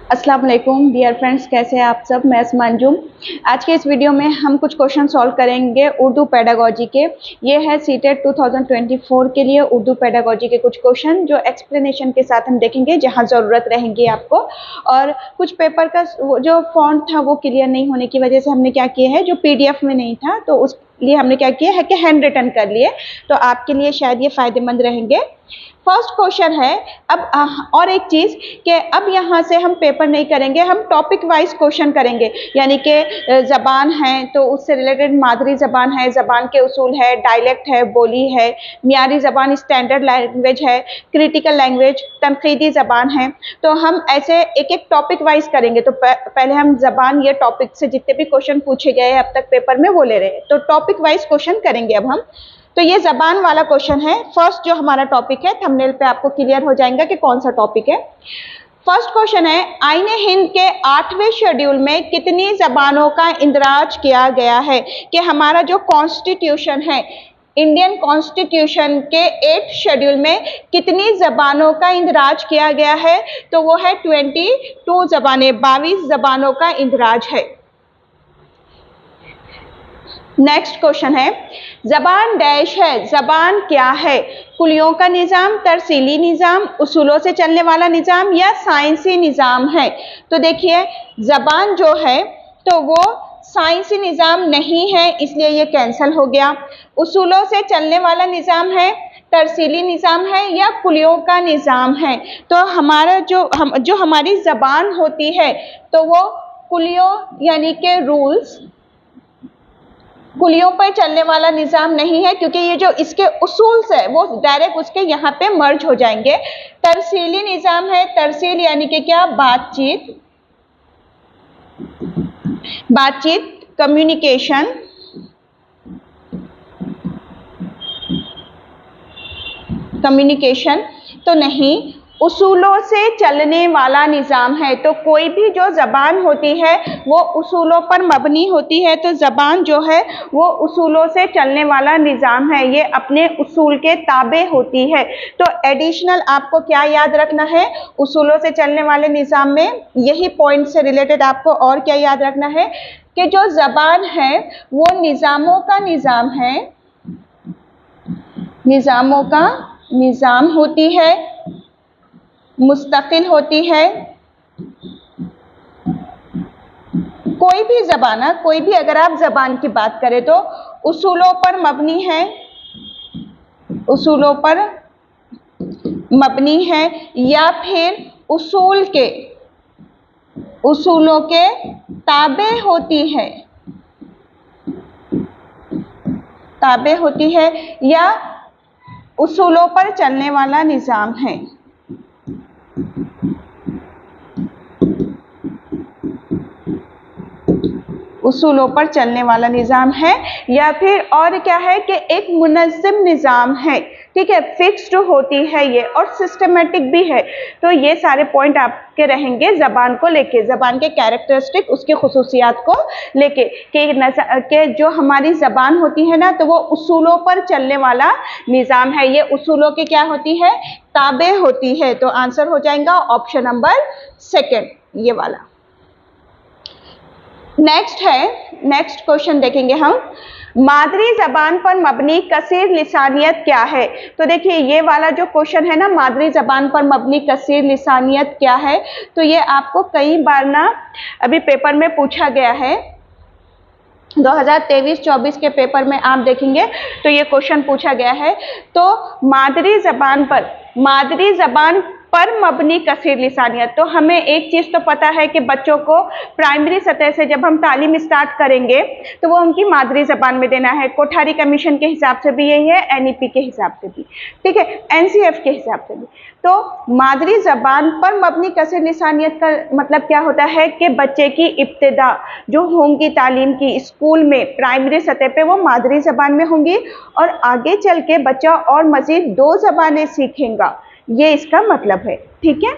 अस्सलाम वालेकुम dear friends, कैसे हैं आप सब। मैं अस्मा अंजुम। आज के इस वीडियो में हम कुछ क्वेश्चन सॉल्व करेंगे उर्दू पेडागोजी के। ये है सीटेट 2024 के लिए उर्दू पेडागोजी के कुछ क्वेश्चन जो एक्सप्लेनेशन के साथ हम देखेंगे, जहां ज़रूरत रहेंगी आपको। और कुछ पेपर का जो फॉन्ट था वो क्लियर नहीं होने की वजह से हमने क्या किया है, जो PDF में नहीं था तो उस लिए हमने क्या किया है कि हैंड रिटन कर लिए। तो आपके लिए शायद ये फायदेमंद रहेंगे। फर्स्ट क्वेश्चन है, अब और एक चीज कि अब यहाँ से हम पेपर नहीं करेंगे, हम टॉपिक वाइज क्वेश्चन करेंगे। यानी कि जबान है तो उससे रिलेटेड मादरी जबान है, जबान के उसूल है, डायलेक्ट है, बोली है, मियारी जबान स्टैंडर्ड लैंग्वेज है, क्रिटिकल लैंग्वेज, तनकीदी जबान है। तो हम ऐसे एक एक टॉपिक वाइज करेंगे। तो पहले हम जबान ये टॉपिक से जितने भी क्वेश्चन पूछे गए हैं अब तक पेपर में वो ले रहे हैं। तो टॉपिक वाइज क्वेश्चन करेंगे अब हम। तो ये जबान वाला क्वेश्चन है। फर्स्ट जो हमारा टॉपिक है, थंबनेल पे आपको क्लियर हो जाएगा कि कौन सा टॉपिक है। फर्स्ट क्वेश्चन है, आईने हिंद के 8वें शेड्यूल में कितनी जबानों का इंदराज किया गया है। कि हमारा जो कॉन्स्टिट्यूशन है, इंडियन कॉन्स्टिट्यूशन के 8 शेड्यूल में कितनी जबानों का इंदराज किया गया है। तो वो है 22 जबानें, 22 जबानों का इंदराज है। नेक्स्ट क्वेश्चन है, जबान डैश है, जबान क्या है। कुलियों का निज़ाम, तरसीली निज़ाम, उसूलों से चलने वाला निज़ाम या साइंसी निज़ाम है। तो देखिए जबान जो है तो वो साइंसी निज़ाम नहीं है, इसलिए ये कैंसिल हो गया। उसूलों से चलने वाला निज़ाम है, तरसीली निज़ाम है या कुलियों का निज़ाम है। तो हमारा जो हमारी जबान होती है तो वो कुलियों यानी के रूल्स, कुलियों पर चलने वाला निज़ाम नहीं है, क्योंकि ये जो इसके उसूल है वो डायरेक्ट उसके यहाँ पे मर्ज हो जाएंगे। तरसीली निज़ाम है, तरसील यानी कि क्या, बातचीत, कम्युनिकेशन, तो नहीं। उसूलों से चलने वाला निज़ाम है, तो कोई भी जो जबान होती है वो उसूलों पर मबनी होती है। तो जबान जो है वो उसूलों से चलने वाला निज़ाम है, ये अपने उसूल के ताबे होती है। तो एडिशनल आपको क्या याद रखना है, उसूलों से चलने वाले निज़ाम में यही पॉइंट से रिलेटेड आपको और क्या याद रखना है कि जो जबान है वो निज़ामों का निज़ाम है, निज़ामों का निज़ाम होती है, मुस्तकिल होती है। कोई भी जबान, कोई भी अगर आप जबान की बात करें तो उसूलों पर मबनी है, उसूलों पर मबनी है या फिर उसूलों के ताबे होती है, ताबे होती है या उसूलों पर चलने वाला निज़ाम है। उसूलों पर चलने वाला निज़ाम है या फिर और क्या है कि एक मुनज़्ज़म निज़ाम है। ठीक है, फिक्स्ड होती है ये और सिस्टमेटिक भी है। तो ये सारे पॉइंट आपके रहेंगे जबान को लेके, जबान के कैरेक्टरिस्टिक, उसकी खुसूसियात को लेके कि जो हमारी जबान होती है ना तो वो उसूलों पर चलने वाला निज़ाम है। ये उसूलों की क्या होती है, ताबे होती है। तो आंसर हो जाएगा ऑप्शन नंबर 2 ये वाला। नेक्स्ट क्वेश्चन देखेंगे हम, मादरी जबान पर मबनी कसीर लिसानियत क्या है। तो देखिए ये वाला जो क्वेश्चन है ना, मादरी जबान पर मबनी कसीर लिसानियत क्या है, तो ये आपको कई बार ना अभी पेपर में पूछा गया है। 2023-24 के पेपर में आप देखेंगे तो ये क्वेश्चन पूछा गया है। तो मादरी जबान पर मबनी कसीर लिसानियत, तो हमें एक चीज़ तो पता है कि बच्चों को प्राइमरी सतह से जब हम तालीम स्टार्ट करेंगे तो वो उनकी मादरी ज़बान में देना है। कोठारी कमीशन के हिसाब से भी यही है, NEP के हिसाब से भी, ठीक है, NCF के हिसाब से भी। तो मादरी ज़बान पर मबनी कसीर लिसानियत का मतलब क्या होता है कि बच्चे की इब्तिदा जो होंगी तालीम की स्कूल में प्राइमरी सतह पे वो मादरी ज़बान में होंगी और आगे चल के बच्चा और मज़ीद 2 ज़बानें सीखेगा, ये इसका मतलब है। ठीक है,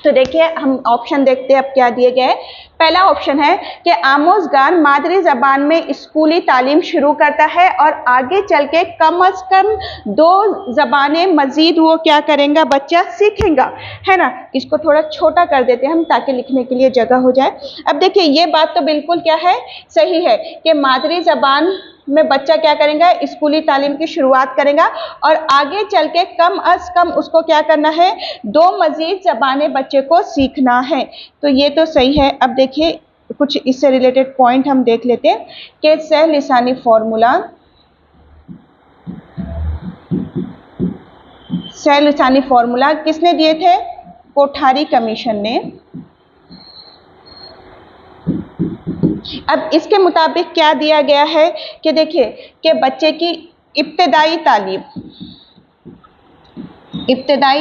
तो देखिए हम ऑप्शन देखते हैं अब क्या दिए गए। पहला ऑप्शन है कि आमोज़गार मादरी जबान में स्कूली तालीम शुरू करता है और आगे चल के कम अज कम 2 जबानें मजीद वो क्या करेगा, बच्चा सीखेगा, है ना। इसको थोड़ा छोटा कर देते हैं हम ताकि लिखने के लिए जगह हो जाए। अब देखिए ये बात तो बिल्कुल क्या है, सही है कि मादरी जबान में बच्चा क्या करेगा, स्कूली तालीम की शुरुआत करेगा और आगे चल के कम अज कम उसको क्या करना है, 2 मजीद जबानें बच्चे को सीखना है। तो ये तो सही है। अब देखिए कुछ इससे रिलेटेड पॉइंट हम देख लेते हैं कि सहलिसानी फॉर्मूला, सहलिसानी फॉर्मूला किसने दिए थे, कोठारी कमीशन ने। अब इसके मुताबिक क्या दिया गया है कि देखिए कि बच्चे की इब्तदाई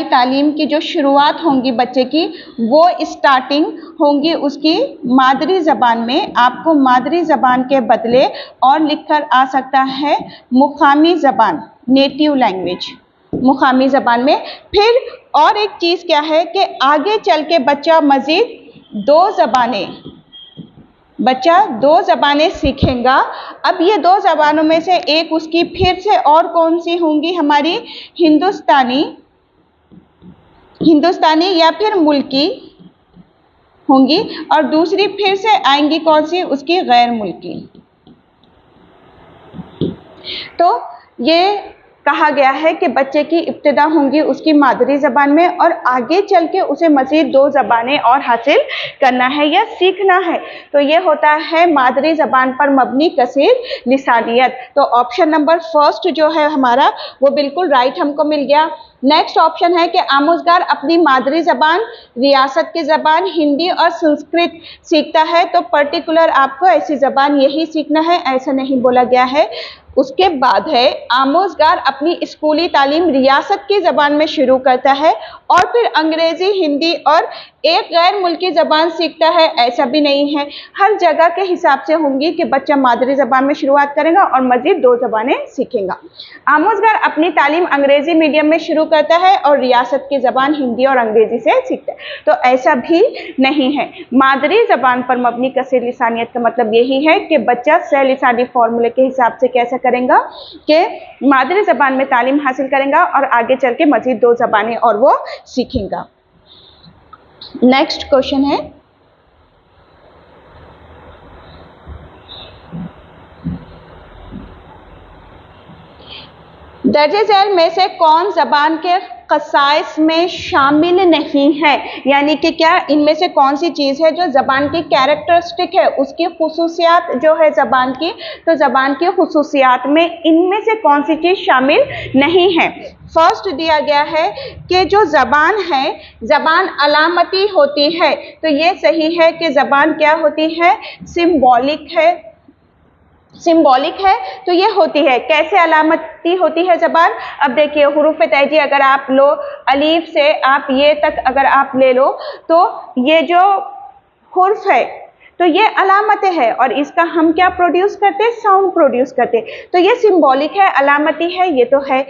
तालीम की जो शुरुआत होंगी बच्चे की, वो स्टार्टिंग होंगी उसकी मादरी ज़बान में। आपको मादरी ज़बान के बदले और लिखकर आ सकता है मुकामी ज़बान, नेटिव लैंग्वेज, मुकामी ज़बान में। फिर और एक चीज़ क्या है कि आगे चल के बच्चा मज़ीद 2 ज़बानें सीखेगा। अब ये 2 ज़बानों में से एक उसकी फिर से और कौन सी होंगी, हमारी हिंदुस्तानी या फिर मुल्की होंगी, और दूसरी फिर से आएंगी कौन सी, उसकी गैर मुल्की। तो ये कहा गया है कि बच्चे की इब्तिदा होंगी उसकी मादरी ज़बान में और आगे चल के उसे मज़ीद 2 ज़बानें और हासिल करना है या सीखना है। तो ये होता है मादरी ज़बान पर मबनी कसीर लिसानियत। तो ऑप्शन नंबर फर्स्ट जो है हमारा वो बिल्कुल राइट हमको मिल गया। नेक्स्ट ऑप्शन है कि आमोज़गार अपनी मादरी ज़बान, रियासत की ज़बान, हिंदी और संस्कृत सीखता है। तो पर्टिकुलर आपको ऐसी ज़बान यही सीखना है, ऐसा नहीं बोला गया है। उसके बाद है आमोज़गार अपनी स्कूली तालीम रियासत की ज़बान में शुरू करता है और फिर अंग्रेज़ी, हिंदी और एक गैर मुल्की ज़बान सीखता है, ऐसा भी नहीं है। हर जगह के हिसाब से होंगी कि बच्चा मादरी ज़बान में शुरुआत करेगा और मज़ीद 2 ज़बानें सीखेगा। आमोज़गार अपनी तालीम अंग्रेज़ी मीडियम में शुरू करता है और रियासत की ज़बान हिंदी और अंग्रेज़ी से सीखता है। तो ऐसा भी नहीं है। मादरी ज़बान पर मबनी कसीर लिसानियत का मतलब यही है कि बच्चा सहलिसानी फॉर्मूले के हिसाब से कैसा करेगा कि मादरी ज़बान में तालीम हासिल करेगा और आगे चल के मज़ीद 2 ज़बानें और वो सीखेगा। नेक्स्ट क्वेश्चन है, दर्जे झैल में से कौन ज़बान के ख़साइस में शामिल नहीं है, यानी कि क्या इनमें से कौन सी चीज़ है जो ज़बान की कैरेक्टरिस्टिक है, उसकी खुसूसियात जो है ज़बान की, तो ज़बान की खुसूसियात में इनमें से कौन सी चीज़ शामिल नहीं है। फर्स्ट दिया गया है कि जो ज़बान है, ज़बान अलामती होती है। तो ये सही है कि ज़बान क्या होती है, सिंबॉलिक है। तो ये होती है, कैसे अलामती होती है ज़बान। अब देखिए हुरूफ़ तैजी अगर आप लो, अलीफ से आप ये तक अगर आप ले लो, तो ये जो हुर्फ है तो ये अलामतें है और इसका हम क्या प्रोड्यूस करते हैं, साउंड प्रोड्यूस करते हैं। तो ये सिंबॉलिक है, अलामती है, ये तो है।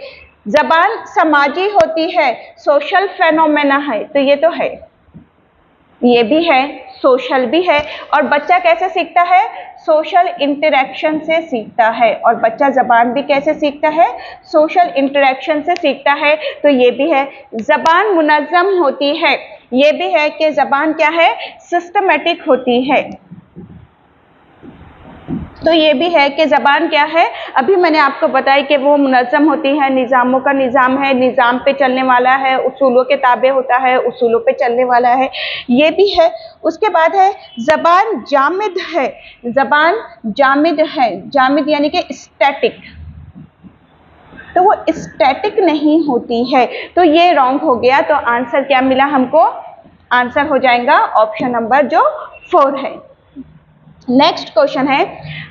ज़बान समाजी होती है, सोशल फेनोमेना है, तो ये तो है, ये भी है, सोशल भी है। और बच्चा कैसे सीखता है, सोशल इंटरेक्शन से सीखता है। और बच्चा ज़बान भी कैसे सीखता है, सोशल इंटरेक्शन से सीखता है, तो ये भी है। ज़बान मुनज़्ज़म होती है, ये भी है कि ज़बान क्या है, सिस्टमेटिक होती है, तो ये भी है कि ज़बान क्या है, अभी मैंने आपको बताया कि वो मुनज़्ज़म होती है, निज़ामों का निज़ाम है, निज़ाम पे चलने वाला है, उसूलों के ताबे होता है, उसूलों पे चलने वाला है, ये भी है। उसके बाद है ज़बान जामिद है, ज़बान जामिद है, जामिद यानी कि स्टैटिक, तो वो स्टैटिक नहीं होती है, तो ये रॉन्ग हो गया। तो आंसर क्या मिला हमको, आंसर हो जाएगा ऑप्शन नंबर जो 4 है। नेक्स्ट क्वेश्चन है,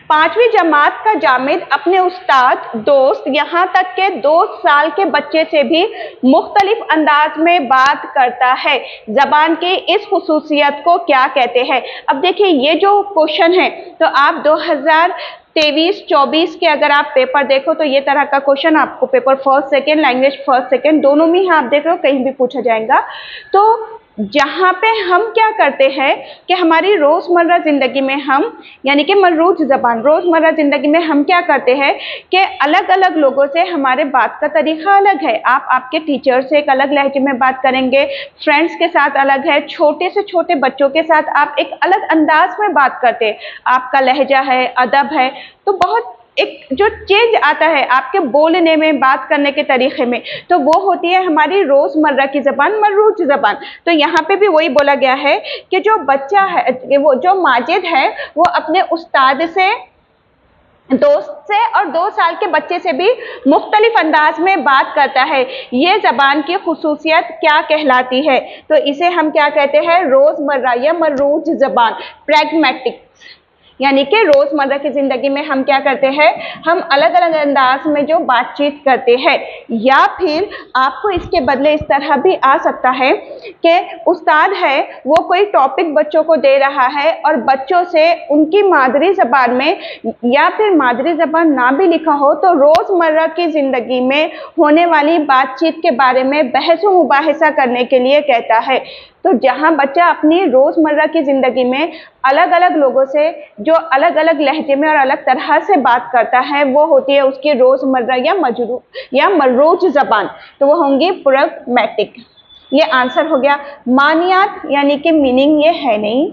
5वीं जमात का जामिद अपने उस्ताद, दोस्त, यहाँ तक के 2 साल के बच्चे से भी मुख्तलिफ अंदाज में बात करता है। ज़बान की इस खुसूसियत को क्या कहते हैं। अब देखिए ये जो क्वेश्चन है तो आप 2023-24 के अगर आप पेपर देखो तो ये तरह का क्वेश्चन आपको paper first second, language first second दोनों में ही आप देख लो, कहीं भी पूछा जाएगा। तो जहाँ पे हम क्या करते हैं कि हमारी रोज़मर्रा ज़िंदगी में हम यानी कि मलरूज ज़बान, रोज़मर्रा ज़िंदगी में हम क्या करते हैं कि अलग अलग लोगों से हमारे बात का तरीक़ा अलग है। आप आपके टीचर से एक अलग लहजे में बात करेंगे, फ्रेंड्स के साथ अलग है, छोटे से छोटे बच्चों के साथ आप एक अलग अंदाज में बात करते हैं, आपका लहजा है, अदब है, तो बहुत एक जो चेंज आता है आपके बोलने में, बात करने के तरीके में, तो वो होती है हमारी रोज़मर्रा की ज़बान, मलरूज ज़बान। तो यहाँ पे भी वही बोला गया है कि जो बच्चा है, वो जो माजिद है, वो अपने उस्ताद से, दोस्त से और 2 साल के बच्चे से भी मुख्तलिफ अंदाज में बात करता है। ये ज़बान की खुसूसियत क्या कहलाती है? तो इसे हम क्या कहते हैं? रोज़मर्रा या मलरूज ज़बान, प्रैग्मेटिक। यानी कि रोज़मर्रा की ज़िंदगी में हम क्या करते हैं, हम अलग अलग अंदाज में जो बातचीत करते हैं। या फिर आपको इसके बदले इस तरह भी आ सकता है कि उस्ताद है, वो कोई टॉपिक बच्चों को दे रहा है और बच्चों से उनकी मादरी ज़बान में, या फिर मादरी ज़बान ना भी लिखा हो तो रोज़मर्रा की ज़िंदगी में होने वाली बातचीत के बारे में बहस व मुबाहिसा करने के लिए कहता है। तो जहाँ बच्चा अपनी रोज़मर्रा की ज़िंदगी में अलग अलग लोगों से जो अलग अलग लहजे में और अलग तरह से बात करता है, वो होती है उसकी रोज़मर्रा या मलरूज ज़बान, तो वो होंगी प्रैग्मेटिक। ये आंसर हो गया। मानियात यानी कि मीनिंग, ये है नहीं,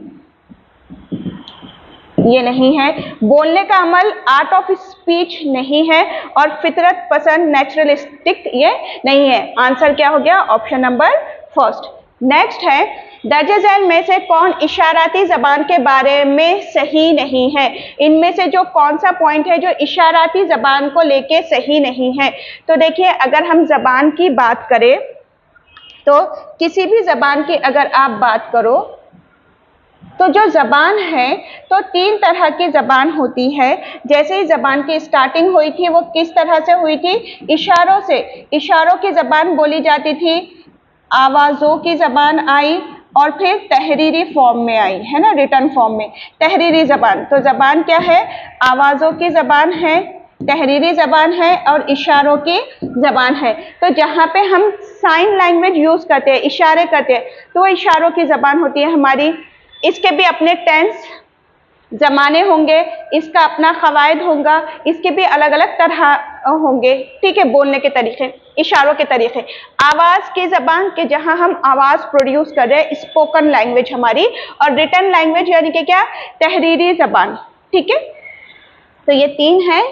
ये नहीं है। बोलने का अमल आर्ट ऑफ स्पीच नहीं है। और फितरत पसंद नेचुरलिस्टिक, ये नहीं है। आंसर क्या हो गया? Option number first. नेक्स्ट है, दर्ज झैल में से कौन इशाराती ज़बान के बारे में सही नहीं है? इनमें से जो कौन सा पॉइंट है जो इशाराती ज़बान को लेके सही नहीं है? तो देखिए, अगर हम ज़बान की बात करें तो किसी भी ज़बान की अगर आप बात करो तो जो ज़बान है, तो 3 तरह की ज़बान होती है। जैसे ही ज़बान की स्टार्टिंग हुई थी, वो किस तरह से हुई थी? इशारों से। इशारों की ज़बान बोली जाती थी, आवाज़ों की ज़बान आई और फिर तहरीरी फॉर्म में आई, है ना, रिटन फॉर्म में तहरीरी ज़बान। तो ज़बान क्या है? आवाज़ों की ज़बान है, तहरीरी ज़बान है और इशारों की ज़बान है। तो जहाँ पे हम साइन लैंग्वेज यूज़ करते हैं, इशारे करते हैं, तो वो इशारों की ज़बान होती है हमारी। इसके भी अपने टेंस ज़माने होंगे, इसका अपना क़वायद होगा, इसके भी अलग अलग तरह होंगे, ठीक है, बोलने के तरीके, इशारों के तरीके। आवाज़ की ज़बान के जहाँ हम आवाज़ प्रोड्यूस कर रहे हैं, स्पोकन लैंग्वेज हमारी, और रिटन लैंग्वेज यानी कि क्या? तहरीरी ज़बान, ठीक है। तो ये 3 है।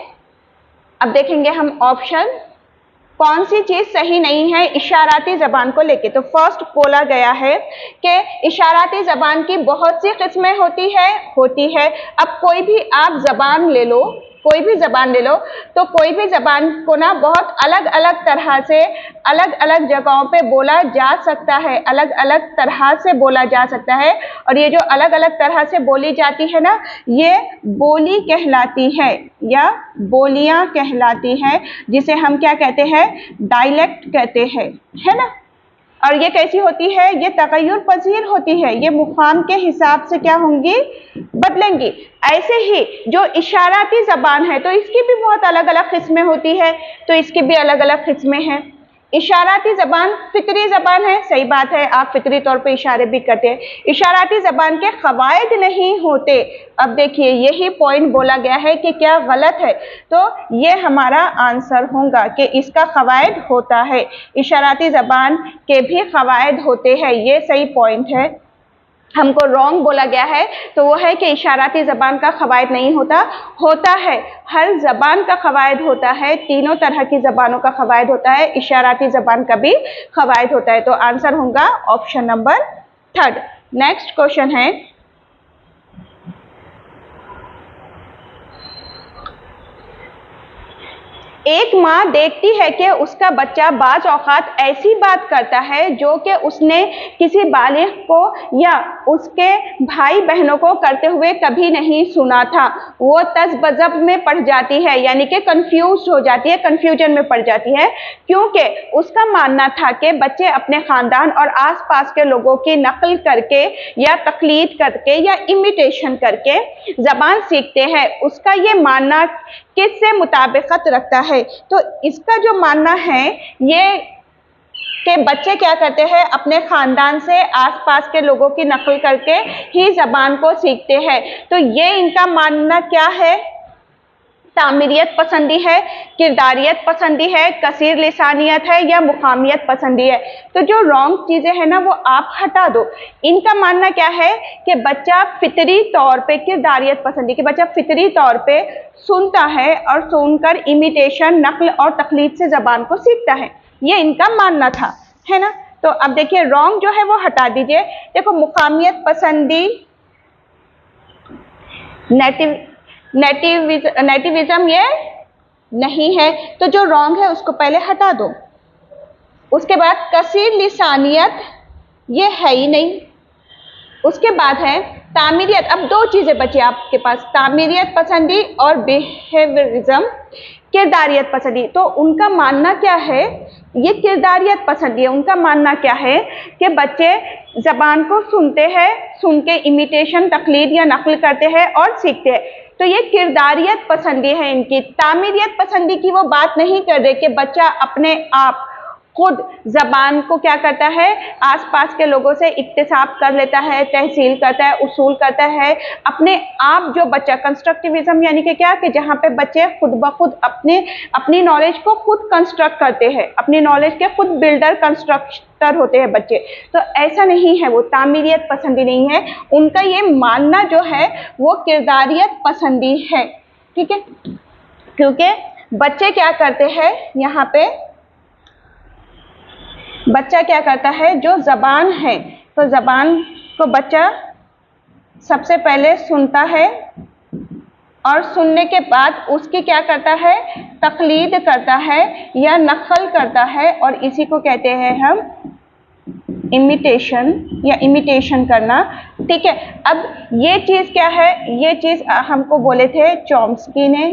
अब देखेंगे हम ऑप्शन, कौन सी चीज़ सही नहीं है इशाराती ज़बान को लेके। तो फर्स्ट बोला गया है कि इशाराती ज़बान की बहुत सी किस्में होती है। अब कोई भी आप ज़बान ले लो, कोई भी ज़बान ले लो, तो कोई भी ज़बान को ना बहुत अलग अलग तरह से अलग अलग जगहों पे बोला जा सकता है, अलग अलग तरह से बोला जा सकता है। और ये जो अलग अलग तरह से बोली जाती है ना, ये बोली कहलाती है या बोलियां कहलाती हैं, जिसे हम क्या कहते हैं? डायलेक्ट कहते हैं, है ना। और ये कैसी होती है? ये तगय्युर पजीर होती है, ये मुकाम के हिसाब से क्या होंगी? बदलेंगी। ऐसे ही जो इशाराती ज़बान है, तो इसकी भी बहुत अलग अलग किस्में होती है, तो इसकी भी अलग अलग किस्में हैं। इशाराती ज़बान फितरी ज़बान है, सही बात है, आप फितरी तौर पे इशारे भी करते हैं। इशाराती ज़बान के क़वायद नहीं होते। अब देखिए, यही पॉइंट बोला गया है कि क्या गलत है, तो ये हमारा आंसर होगा कि इसका क़वायद होता है, इशाराती ज़बान के भी क़वायद होते हैं, ये सही पॉइंट है। हमको रॉन्ग बोला गया है, तो वो है कि इशाराती ज़बान का क़वायद नहीं होता है। हर ज़बान का क़वायद होता है, तीनों तरह की ज़बानों का क़वायद होता है, इशाराती ज़बान का भी क़वायद होता है। तो आंसर होगा ऑप्शन नंबर 3। नेक्स्ट क्वेश्चन है, एक माँ देखती है कि उसका बच्चा बाज़ औक़ात ऐसी बात करता है जो कि उसने किसी बालिग़ को या उसके भाई बहनों को करते हुए कभी नहीं सुना था। वो तज़बज़ब में पड़ जाती है, यानी कि कंफ्यूज हो जाती है, कंफ्यूजन में पड़ जाती है, क्योंकि उसका मानना था कि बच्चे अपने ख़ानदान और आसपास के लोगों की नकल करके या तक़लीद करके या इमिटेशन करके ज़बान सीखते हैं। उसका ये मानना किससे मुताबिकत रखता है? तो इसका जो मानना है, ये कि बच्चे क्या करते हैं, अपने खानदान से आसपास के लोगों की नकल करके ही जबान को सीखते हैं। तो ये इनका मानना क्या है, तामीरियत पसंदी है, किरदारियत पसंदी है, कसीर लिसानियत है या मुकामियत पसंदी है। तो जो रॉन्ग चीजें हैं ना वो आप हटा दो। इनका मानना क्या है कि बच्चा फितरी तौर पे किरदारियत पसंदी, कि बच्चा फितरी तौर पे सुनता है और सुनकर इमिटेशन, नकल और तकलीद से जबान को सीखता है। ये इनका मानना था, है ना। तो अब देखिए रॉन्ग जो है वो हटा दीजिए। देखो मुकामियत पसंदी, नेटिविज्म ये नहीं है, तो जो रॉन्ग है उसको पहले हटा दो। उसके बाद कसीर लिसानियत ये है ही नहीं। उसके बाद है तामीरियत। अब दो चीजें बची आपके पास, तामीरियत पसंदी और बिहेवियरिज्म, किरदारियत पसंदी। तो उनका मानना क्या है, ये किरदारियत पसंदी है। उनका मानना क्या है कि बच्चे जबान को सुनते हैं, सुन के इमिटेशन, तकलीद या नकल करते हैं और सीखते हैं। तो ये किरदारियत पसंदी है इनकी। तामीरियत पसंदी की वो बात नहीं कर रहे कि बच्चा अपने आप खुद जबान को क्या करता है, आसपास के लोगों से इक्तिसाब कर लेता है, तहसील करता है, उसूल करता है अपने आप। जो बच्चा कंस्ट्रक्टिविज्म यानी कि क्या, कि जहाँ पे बच्चे खुद ब खुद अपनी नॉलेज को खुद कंस्ट्रक्ट करते हैं, अपनी नॉलेज के खुद बिल्डर कंस्ट्रक्टर होते हैं बच्चे। तो ऐसा नहीं है, वो तामीरियत पसंदी नहीं है। उनका ये मानना जो है वो किरदारियत पसंदी है, ठीक है। क्योंकि बच्चे क्या करते हैं, यहाँ पे बच्चा क्या करता है, जो जबान है, तो जबान को बच्चा सबसे पहले सुनता है और सुनने के बाद उसकी क्या करता है, तकलीद करता है या नकल करता है, और इसी को कहते हैं हम इमिटेशन या इमिटेशन करना, ठीक है। अब ये चीज क्या है, ये चीज हमको बोले थे चॉम्स्की ने,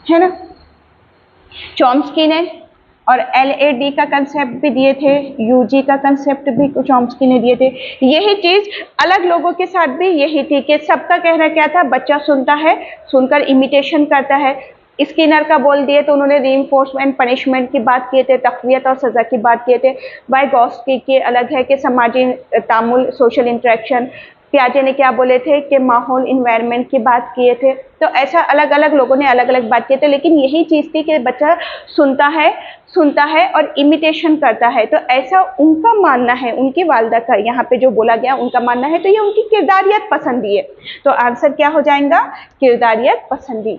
है ना, चॉम्स्की ने, और LAD का कंसेप्ट भी दिए थे, UG का कंसेप्ट भी चॉम्स्की ने दिए थे। यही चीज अलग लोगों के साथ भी यही थी कि सबका कहना क्या था, बच्चा सुनता है, सुनकर इमिटेशन करता है। स्किनर का बोल दिए तो उन्होंने रीइंफोर्समेंट पनिशमेंट की बात किए थे, तक़वियत और सज़ा की बात किए थे। वाइगॉस्की के अलग है कि समाजी तामुल, सोशल इंटरेक्शन। पियाजे ने क्या बोले थे कि माहौल, इन्वायरमेंट की बात किए थे। तो ऐसा अलग अलग लोगों ने अलग अलग बात किए थे, लेकिन यही चीज़ थी कि बच्चा सुनता है और इमिटेशन करता है। तो ऐसा उनका मानना है, उनकी वालदा का यहाँ पे जो बोला गया उनका मानना है। तो ये उनकी किरदारियत पसंदी है। तो आंसर क्या हो जाएगा, किरदारियत पसंदी।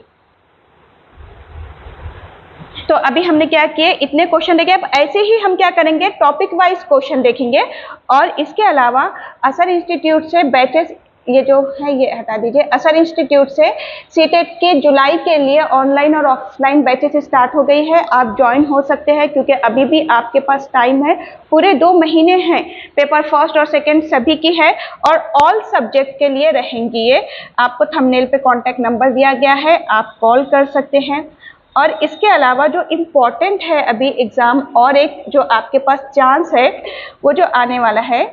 तो अभी हमने क्या किए, इतने क्वेश्चन देखे। अब ऐसे ही हम क्या करेंगे, टॉपिक वाइज क्वेश्चन देखेंगे। और इसके अलावा असर इंस्टीट्यूट से बैचेस, ये जो है ये हटा दीजिए, असर इंस्टीट्यूट से सीटेट के जुलाई के लिए ऑनलाइन और ऑफलाइन बैचेस स्टार्ट हो गई है। आप ज्वाइन हो सकते हैं क्योंकि अभी भी आपके पास टाइम है, पूरे 2 महीने हैं। पेपर फर्स्ट और सेकंड सभी की है और ऑल सब्जेक्ट के लिए रहेंगी ये। आपको थंबनेल पे कॉन्टैक्ट नंबर दिया गया है, आप कॉल कर सकते हैं। और इसके अलावा जो इम्पोर्टेंट है अभी एग्ज़ाम, और एक जो आपके पास चांस है वो जो आने वाला है,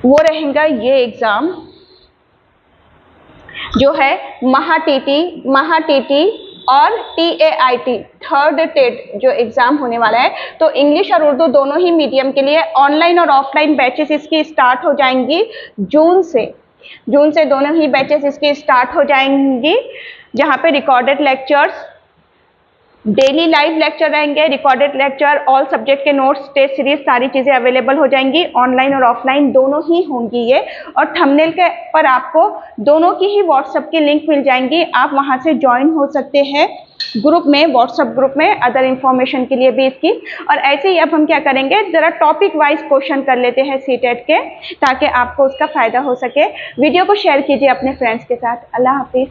वो रहेगा ये एग्ज़ाम जो है महाटीटी और TAIT, थर्ड टेट जो एग्ज़ाम होने वाला है। तो इंग्लिश और उर्दू दोनों ही मीडियम के लिए ऑनलाइन और ऑफलाइन बैचेस इसकी स्टार्ट हो जाएंगी जून से दोनों ही बैचेस इसकी स्टार्ट हो जाएंगी, जहाँ पे recorded lectures, daily live lecture रहेंगे, रिकॉर्डेड लेक्चर, ऑल सब्जेक्ट के नोट्स, टेस्ट सीरीज, सारी चीज़ें अवेलेबल हो जाएंगी। ऑनलाइन और ऑफलाइन दोनों ही होंगी ये। और थंबनेल के पर आपको दोनों की ही व्हाट्सएप की लिंक मिल जाएंगी, आप वहां से ज्वाइन हो सकते हैं ग्रुप में, व्हाट्सएप ग्रुप में, अदर इंफॉर्मेशन के लिए भी इसकी। और ऐसे ही अब हम क्या करेंगे, जरा टॉपिक वाइज क्वेश्चन कर लेते हैं सीटेट के, ताकि आपको उसका फायदा हो सके। वीडियो को शेयर कीजिए अपने फ्रेंड्स के साथ। अल्लाह हाफिज।